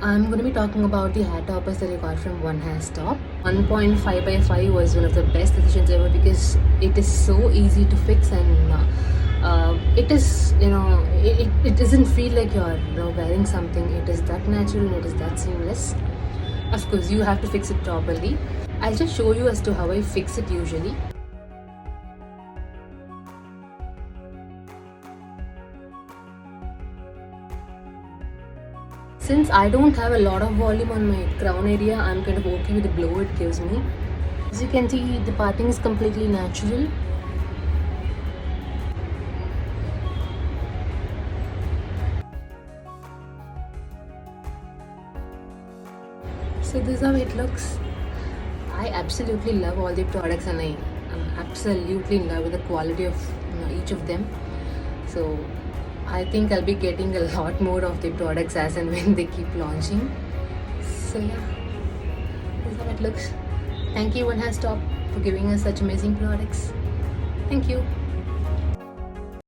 I'm going to be talking about the hair toppers that I got from One Hair Stop. 1.5 by 5 was one of the best decisions ever because it is so easy to fix, and it is, it doesn't feel like you're wearing something. It is that natural and it is that seamless. Of course, you have to fix it properly. I'll just show you as to how I fix it usually. Since I don't have a lot of volume on my crown area, I'm kind of okay with the glow it gives me. As you can see, the parting is completely natural. So this is how it looks. I absolutely love all the products, and I'm absolutely in love with the quality of each of them. So I think I'll be getting a lot more of the products as and when they keep launching. So yeah, this is how it looks. Thank you One Hair Stop for giving us such amazing products. Thank you.